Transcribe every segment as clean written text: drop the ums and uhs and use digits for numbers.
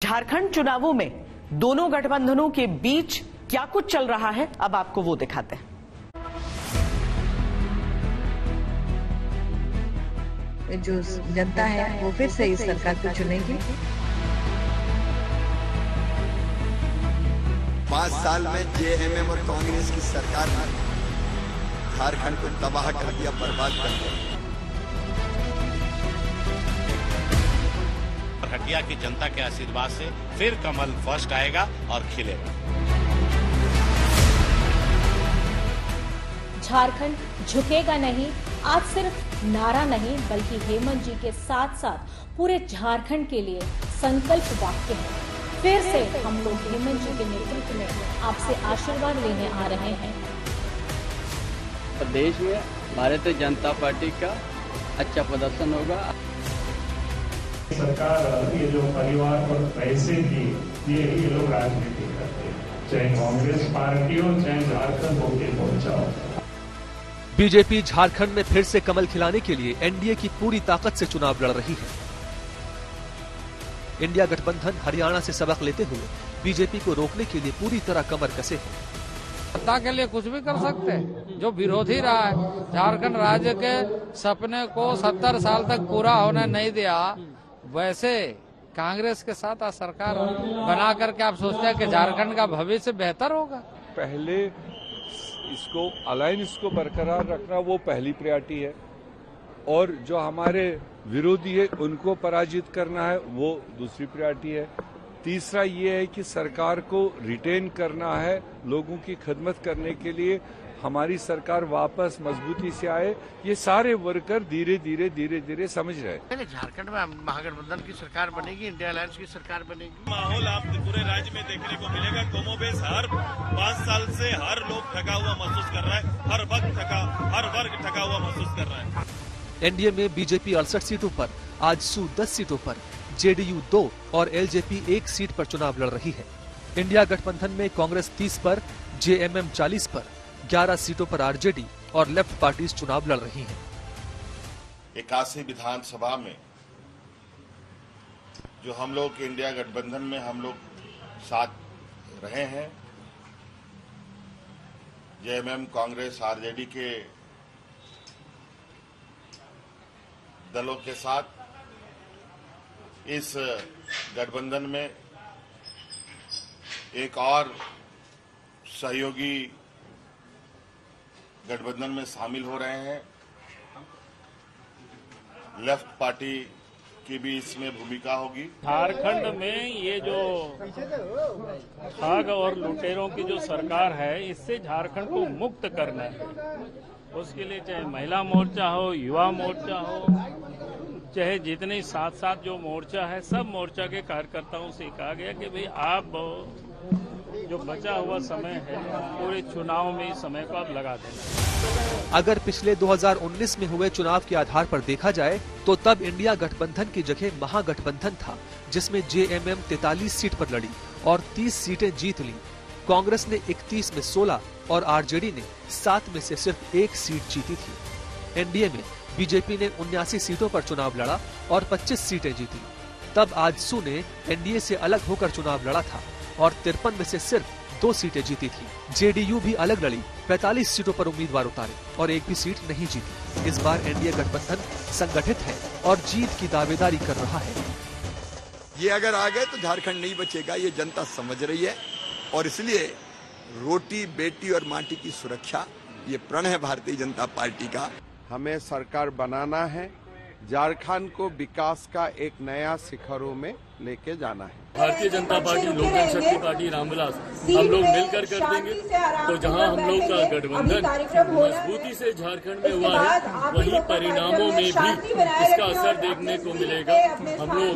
झारखंड चुनावों में दोनों गठबंधनों के बीच क्या कुछ चल रहा है, अब आपको वो दिखाते हैं। जो जनता है वो फिर से इस सरकार को चुनेगी। 5 साल में जेएमएम और कांग्रेस की सरकार ने झारखंड को तबाह कर दिया, बर्बाद कर दिया। हटिया की जनता के आशीर्वाद से फिर कमल फर्स्ट आएगा और खिलेगा। झारखंड झुकेगा नहीं, आज सिर्फ नारा नहीं बल्कि हेमंत जी के साथ साथ पूरे झारखंड के लिए संकल्प वाक्य है। फिर से हम लोग हेमंत जी के नेतृत्व में आपसे आशीर्वाद लेने आ रहे हैं। प्रदेश में भारतीय जनता पार्टी का अच्छा प्रदर्शन होगा। सरकार ये जो परिवार और पैसे की ये लोग राजनीति करते हैं, चाहे कांग्रेस पार्टी हो चाहे झारखंड होके पहुंचा हो। बीजेपी झारखंड में फिर से कमल खिलाने के लिए एनडीए की पूरी ताकत से चुनाव लड़ रही है। इंडिया गठबंधन हरियाणा से सबक लेते हुए बीजेपी को रोकने के लिए पूरी तरह कमर कसे है। सत्ता के लिए कुछ भी कर सकते हैं। जो विरोधी रहा है, झारखंड राज्य के सपने को 70 साल तक पूरा होने नहीं दिया, वैसे कांग्रेस के साथ आज सरकार बना करके आप सोचते हैं कि झारखंड का भविष्य बेहतर होगा। पहले इसको अलायंस को बरकरार रखना वो पहली प्रायोरिटी है, और जो हमारे विरोधी है उनको पराजित करना है वो दूसरी प्रायोरिटी है। तीसरा ये है कि सरकार को रिटेन करना है, लोगों की खिदमत करने के लिए हमारी सरकार वापस मजबूती से आए। ये सारे वर्कर धीरे धीरे समझ रहे हैं। झारखंड में महागठबंधन की सरकार बनेगी, इंडिया अलायंस की सरकार बनेगी। माहौल आप पूरे राज्य में देखने को मिलेगा। कमोबेश हर 5 साल से हर लोग थका हुआ महसूस कर रहा है, हर वर्ग थका हुआ महसूस कर रहा है। एनडीए में बीजेपी 68 सीटों पर, आजसू 10 सीटों पर, जेडीयू 2 और एलजेपी 1 सीट पर चुनाव लड़ रही है। इंडिया गठबंधन में कांग्रेस 30 पर, जेएमएम 40 पर, 11 सीटों पर आरजेडी और लेफ्ट पार्टीज चुनाव लड़ रही हैं। 81 विधानसभा में जो हम लोग इंडिया गठबंधन में हम लोग साथ रहे हैं, जेएमएम, कांग्रेस, आरजेडी के दलों के साथ इस गठबंधन में एक और सहयोगी गठबंधन में शामिल हो रहे हैं। लेफ्ट पार्टी की भी इसमें भूमिका होगी। झारखंड में ये जो ठग और लुटेरों की जो सरकार है, इससे झारखंड को मुक्त करना है। उसके लिए चाहे महिला मोर्चा हो, युवा मोर्चा हो, चाहे जितने साथ जो मोर्चा है, सब मोर्चा के कार्यकर्ताओं से कहा गया कि भाई आप जो बचा हुआ समय है पूरे चुनाव में इस समय को आप लगा देना। अगर पिछले 2019 में हुए चुनाव के आधार पर देखा जाए तो तब इंडिया गठबंधन की जगह महागठबंधन था, जिसमें जेएमएम 43 सीट पर लड़ी और 30 सीटें जीत ली। कांग्रेस ने 31 में 16 और आरजेडी ने 7 में से सिर्फ 1 सीट जीती थी। एनडीए में बीजेपी ने 79 सीटों पर चुनाव लड़ा और 25 सीटें जीती। तब आजसू ने एनडीए से अलग होकर चुनाव लड़ा था और 53 में से सिर्फ 2 सीटें जीती थी। जेडीयू भी अलग लड़ी, 45 सीटों पर उम्मीदवार उतारे और 1 भी सीट नहीं जीती। इस बार एनडीए गठबंधन संगठित है और जीत की दावेदारी कर रहा है। ये अगर आ गए तो झारखंड नहीं बचेगा, ये जनता समझ रही है, और इसलिए रोटी, बेटी और माटी की सुरक्षा ये प्रण है भारतीय जनता पार्टी का। हमें सरकार बनाना है, झारखंड को विकास का एक नया शिखरों में लेके जाना है। भारतीय जनता पार्टी, लोक जनशक्ति पार्टी, रामविलास, हम लोग मिलकर कर देंगे। तो जहां हम लोग का गठबंधन मजबूती से झारखंड में हुआ है, वहीं परिणामों में भी इसका असर देखने को मिलेगा। हम लोग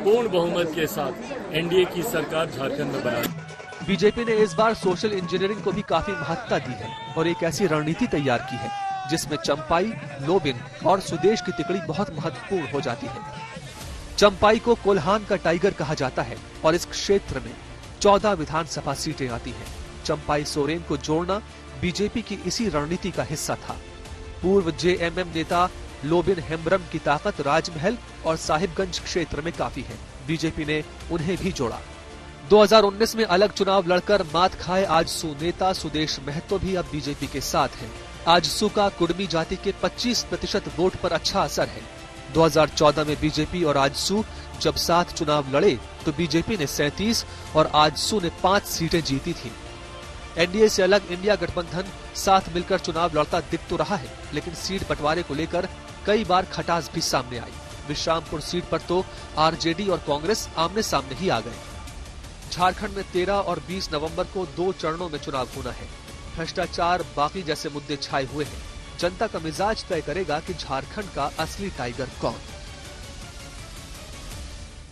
पूर्ण बहुमत के साथ एनडीए की सरकार झारखंड में बनाएंगे। बीजेपी ने इस बार सोशल इंजीनियरिंग को भी काफी महत्ता दी है और एक ऐसी रणनीति तैयार की है जिसमें चंपाई, लोबिन और सुदेश की तिकड़ी बहुत महत्वपूर्ण हो जाती है। चंपाई को कोल्हान का टाइगर कहा जाता है और इस क्षेत्र में 14 विधानसभा सीटें आती हैं। चंपाई सोरेन को जोड़ना बीजेपी की इसी रणनीति का हिस्सा था। पूर्व जेएमएम नेता लोबिन हेम्ब्रम की ताकत राजमहल और साहिबगंज क्षेत्र में काफी है। बीजेपी ने उन्हें भी जोड़ा। 2019 में अलग चुनाव लड़कर मात खाए आजसू नेता सुदेश महतो भी अब बीजेपी के साथ हैं। आजसू का कुर्मी जाति के 25% वोट पर अच्छा असर है। 2014 में बीजेपी और आजसू जब साथ चुनाव लड़े तो बीजेपी ने 37 और आजसू ने 5 सीटें जीती थी। एनडीए से अलग इंडिया गठबंधन साथ मिलकर चुनाव लड़ता दिख तो रहा है, लेकिन सीट बंटवारे को लेकर कई बार खटास भी सामने आई। विश्रामपुर सीट पर तो आरजेडी और कांग्रेस आमने सामने ही आ गए। झारखंड में 13 और 20 नवंबर को 2 चरणों में चुनाव होना है। भ्रष्टाचार बाकी जैसे मुद्दे छाए हुए हैं। जनता का मिजाज तय करेगा कि झारखंड का असली टाइगर कौन।